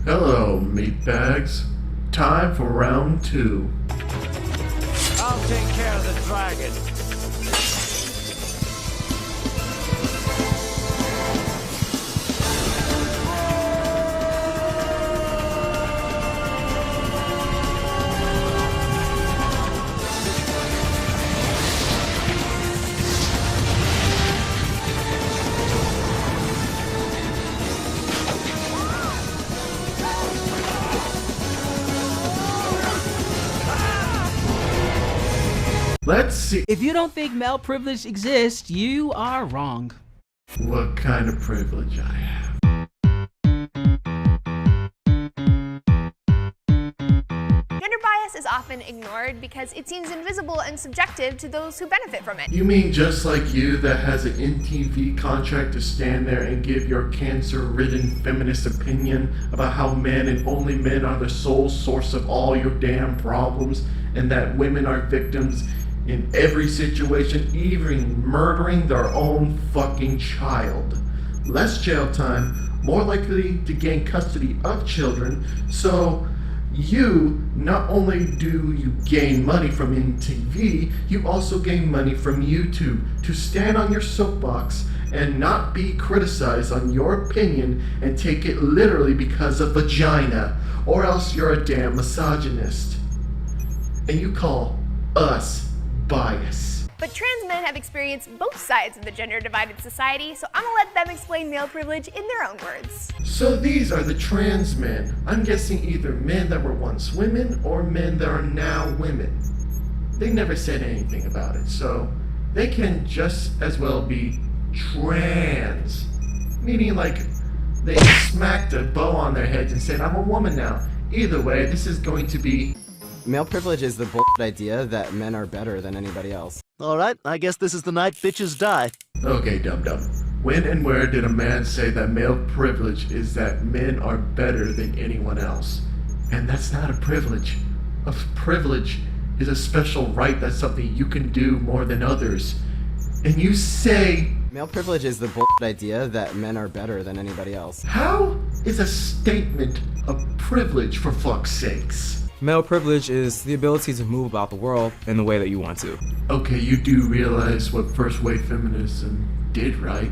Hello, meatbags. Time for round 2. I'll take care of the dragon. Let's see If you don't think male privilege exists, you are wrong. what kind of privilege I have. Gender bias is often ignored because it seems invisible and subjective to those who benefit from it. You mean just like you that has an NTV contract to stand there and give your cancer-ridden feminist opinion about how men and only men are the sole source of all your damn problems, and that women are victims in every situation, even murdering their own fucking child. Less jail time, more likely to gain custody of children, so you, not only do you gain money from MTV, you also gain money from YouTube to stand on your soapbox and not be criticized on your opinion and take it literally because of vagina, or else you're a damn misogynist. And you call us bias. But trans men have experienced both sides of the gender-divided society, so I'm gonna let them explain male privilege in their own words. So these are the trans men. I'm guessing either men that were once women or men that are now women. They never said anything about it, so they can just as well be trans. Meaning like they smacked a bow on their heads and said, I'm a woman now. Either way, this is going to be... Male privilege is the bullshit idea that men are better than anybody else. Alright, I guess this is the night bitches die. Okay, dum-dum. When and where did a man say that male privilege is that men are better than anyone else? And that's not a privilege. A privilege is a special right, that's something you can do more than others. And you say... Male privilege is the bullshit idea that men are better than anybody else. How is a statement a privilege, for fuck's sakes? Male privilege is the ability to move about the world in the way that you want to. Okay, you do realize what first wave feminism did, right?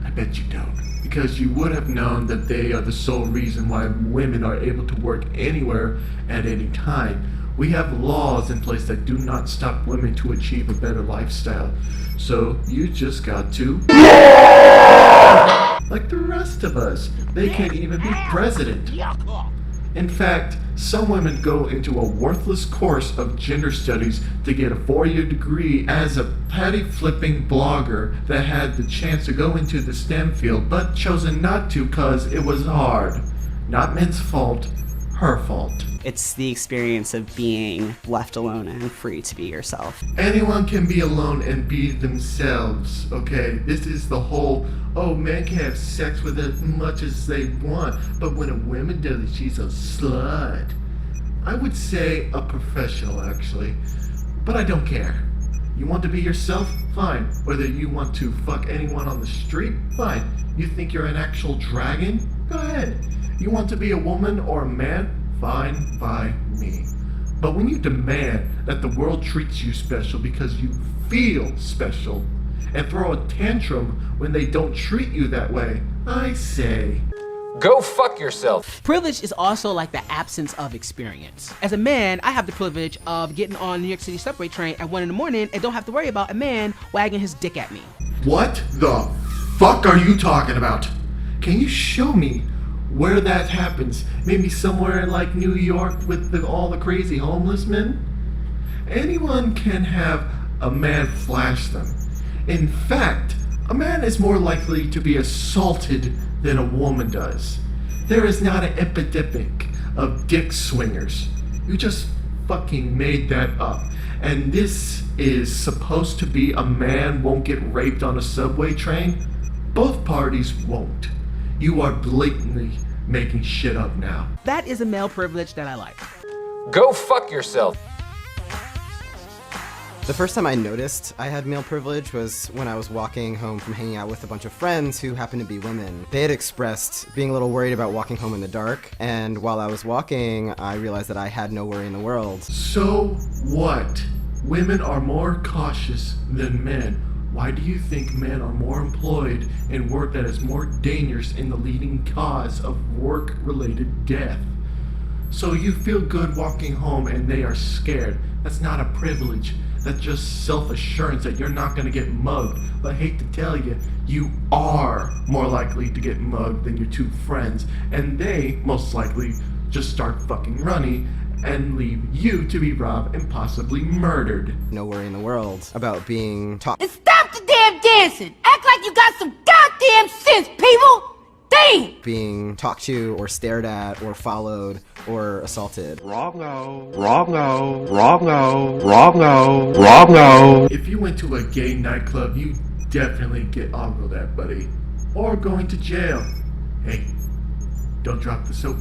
I bet you don't. Because you would have known that they are the sole reason why women are able to work anywhere at any time. We have laws in place that do not stop women to achieve a better lifestyle. So you just got to... like the rest of us. They can't even be president. In fact, some women go into a worthless course of gender studies to get a 4-year degree as a patty-flipping blogger that had the chance to go into the STEM field but chosen not to cause it was hard. Not men's fault, her fault. It's the experience of being left alone and free to be yourself. Anyone can be alone and be themselves, okay? This is the whole, oh, men can have sex with as much as they want, but when a woman does it, she's a slut. I would say a professional, actually, but I don't care. You want to be yourself? Fine. Whether you want to fuck anyone on the street? Fine. You think you're an actual dragon? Go ahead. You want to be a woman or a man? Fine by me. But when you demand that the world treats you special because you feel special, and throw a tantrum when they don't treat you that way, I say... Go fuck yourself. Privilege is also like the absence of experience. As a man, I have the privilege of getting on New York City subway train at 1 in the morning and don't have to worry about a man wagging his dick at me. What the fuck are you talking about? Can you show me where that happens? Maybe somewhere in like New York with all the crazy homeless men? Anyone can have a man flash them. In fact, a man is more likely to be assaulted than a woman does. There is not an epidemic of dick swingers. You just fucking made that up. And this is supposed to be a man won't get raped on a subway train? Both parties won't. You are blatantly making shit up now. That is a male privilege that I like. Go fuck yourself. The first time I noticed I had male privilege was when I was walking home from hanging out with a bunch of friends who happened to be women. They had expressed being a little worried about walking home in the dark, and while I was walking, I realized that I had no worry in the world. So what? Women are more cautious than men. Why do you think men are more employed in work that is more dangerous in the leading cause of work-related death? So you feel good walking home and they are scared. That's not a privilege. That's just self-assurance that you're not gonna get mugged. But I hate to tell you, you are more likely to get mugged than your two friends. And they, most likely, just start fucking running and leave you to be robbed and possibly murdered. No worry in the world about being talked And stop the damn dancing! Act like you got some goddamn sense, people! Damn! being talked to or stared at or followed or assaulted. If you went to a gay nightclub, you definitely get ogled at, buddy. Or going to jail. Hey, don't drop the soap.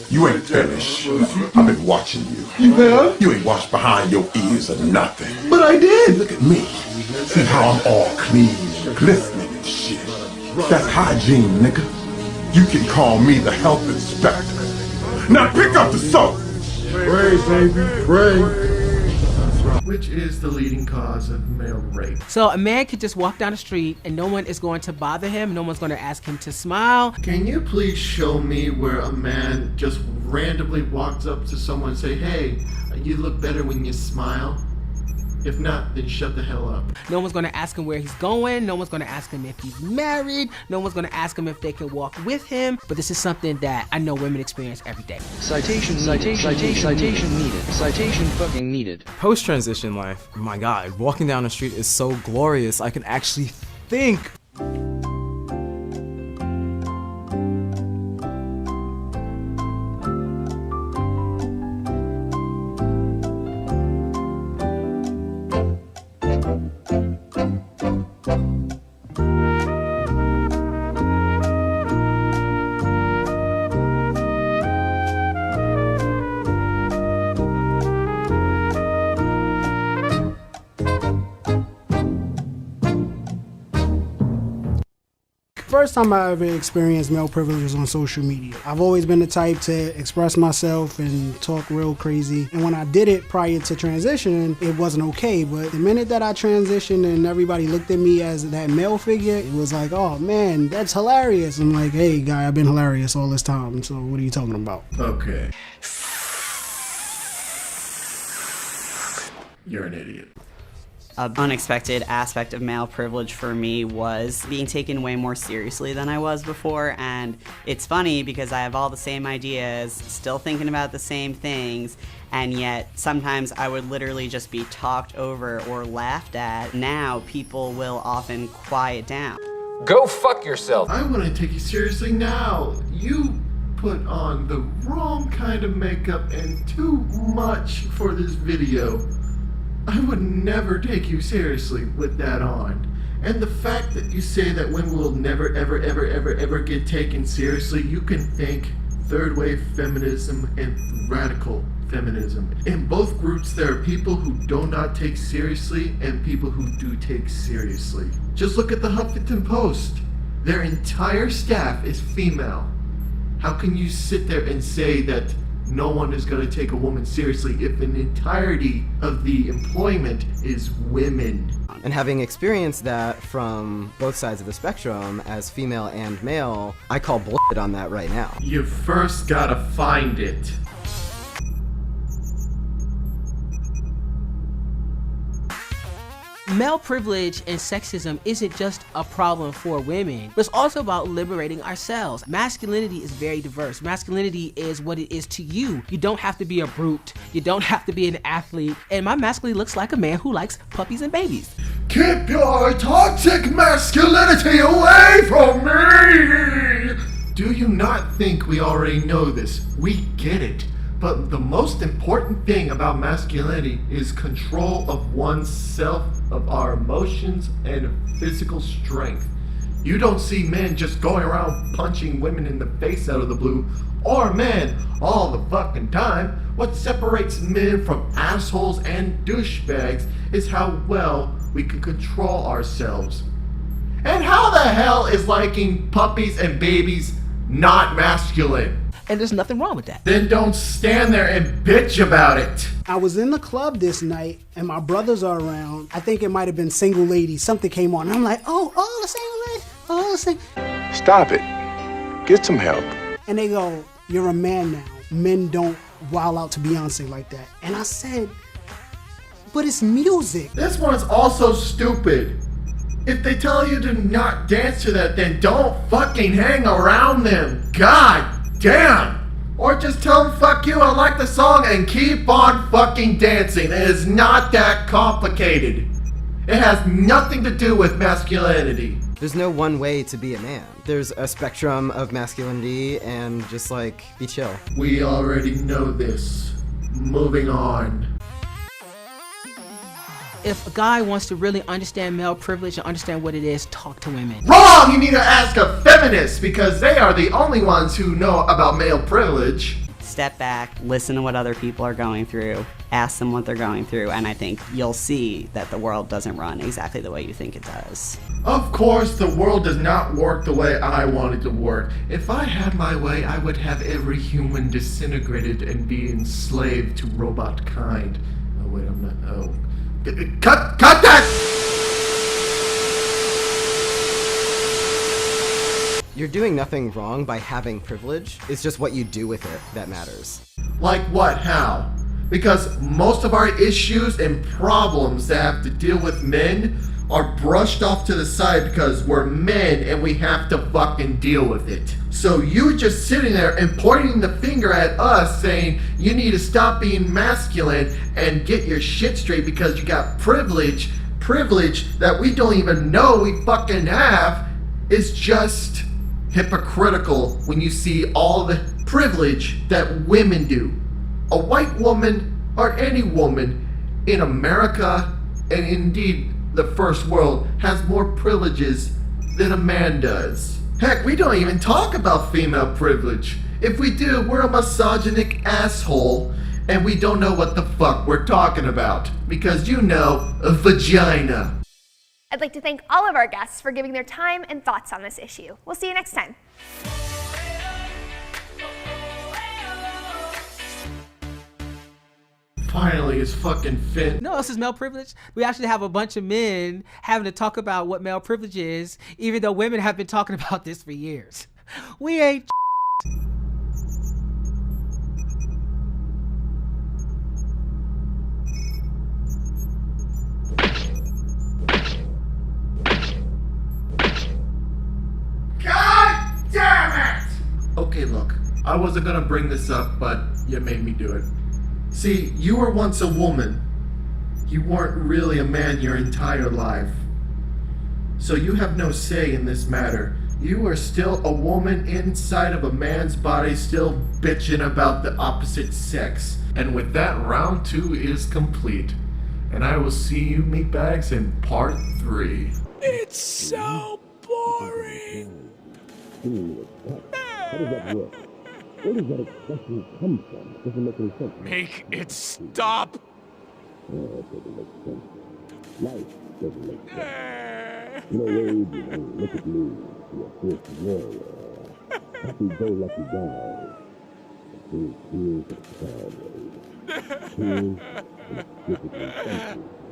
You ain't finished. I've been watching you. You have? You ain't washed behind your ears or nothing. But I did. Look at me. See how I'm all clean and glistening and shit. That's hygiene, nigga. You can call me the health inspector. Now pick up the soap. Pray, baby, pray. Which is the leading cause of male rape. So a man could just walk down the street and no one is going to bother him. No one's going to ask him to smile. Can you please show me where a man just randomly walks up to someone and say, hey, you look better when you smile? If not, then shut the hell up. No one's going to ask him where he's going. No one's going to ask him if he's married. No one's going to ask him if they can walk with him. But this is something that I know women experience every day. Citation fucking needed. Post-transition life, my God, walking down the street is so glorious. I can actually think. First time I ever experienced male privilege was on social media. I've always been the type to express myself and talk real crazy. And when I did it prior to transition, it wasn't okay. But the minute that I transitioned and everybody looked at me as that male figure, it was like, oh man, that's hilarious. I'm like, hey guy, I've been hilarious all this time. So what are you talking about? Okay. You're an idiot. An unexpected aspect of male privilege for me was being taken way more seriously than I was before, and it's funny because I have all the same ideas, still thinking about the same things, and yet sometimes I would literally just be talked over or laughed at. Now people will often quiet down. Go fuck yourself. I want to take you seriously now. You put on the wrong kind of makeup and too much for this video. I would never take you seriously with that on. And the fact that you say that women will never, ever get taken seriously, you can thank third wave feminism and radical feminism. In both groups, there are people who do not take seriously and people who do take seriously. Just look at the Huffington Post. Their entire staff is female. How can you sit there and say that no one is going to take a woman seriously if an entirety of the employment is women? And having experienced that from both sides of the spectrum as female and male, I call bullshit on that right now. You first gotta find it. Male privilege and sexism isn't just a problem for women, but it's also about liberating ourselves. Masculinity is very diverse. Masculinity is what it is to you. You don't have to be a brute. You don't have to be an athlete. And my masculinity looks like a man who likes puppies and babies. Keep your toxic masculinity away from me! Do you not think we already know this? We get it. But the most important thing about masculinity is control of oneself, of our emotions, and physical strength. You don't see men just going around punching women in the face out of the blue, or men all the fucking time. What separates men from assholes and douchebags is how well we can control ourselves. And how the hell is liking puppies and babies not masculine? And there's nothing wrong with that. Then don't stand there and bitch about it. I was in the club this night and my brothers are around. I think it might have been Single Ladies. Something came on. I'm like, oh, the Single Ladies. Oh, the Single. Stop it. Get some help. And they go, you're a man now. Men don't wild out to Beyonce like that. And I said, but it's music. This one's also stupid. If they tell you to not dance to that, then don't fucking hang around them. God damn. Or just tell them fuck you, I like the song, and keep on fucking dancing. It is not that complicated. It has nothing to do with masculinity. There's no one way to be a man. There's a spectrum of masculinity, and just like, be chill. We already know this. Moving on. If a guy wants to really understand male privilege and understand what it is, talk to women. Wrong! You need to ask a feminist, because they are the only ones who know about male privilege. Step back, listen to what other people are going through, ask them what they're going through, and I think you'll see that the world doesn't run exactly the way you think it does. Of course, the world does not work the way I want it to work. If I had my way, I would have every human disintegrated and be enslaved to robot kind. Oh wait, I'm not, oh. Cut that! You're doing nothing wrong by having privilege. It's just what you do with it that matters. Like what? How? Because most of our issues and problems that have to deal with men are brushed off to the side because we're men and we have to fucking deal with it. So you just sitting there and pointing the finger at us saying you need to stop being masculine and get your shit straight because you got privilege that we don't even know we fucking have, is just hypocritical when you see all the privilege that women do. A white woman or any woman in America, and indeed the first world, has more privileges than a man does. Heck, we don't even talk about female privilege. If we do, we're a misogynic asshole and we don't know what the fuck we're talking about. Because you know, a vagina. I'd like to thank all of our guests for giving their time and thoughts on this issue. We'll see you next time. Finally, it's fucking fit. No, this is male privilege. We actually have a bunch of men having to talk about what male privilege is, even though women have been talking about this for years. We ain't God damn it! Okay, look, I wasn't gonna bring this up, but you made me do it. See, you were once a woman. You weren't really a man your entire life. So you have no say in this matter. You are still a woman inside of a man's body, still bitching about the opposite sex. And with that, round 2 is complete. And I will see you meatbags in part 3. It's so boring. How does that work? Where does that expression come from? It doesn't make any sense. Make it stop. Oh, it doesn't make sense. Life doesn't make sense. You know, Wade, you look at me. You're a fierce warrior. Happy-go-lucky guy. Here's the crowd, Wade. Here's the physically sensitive.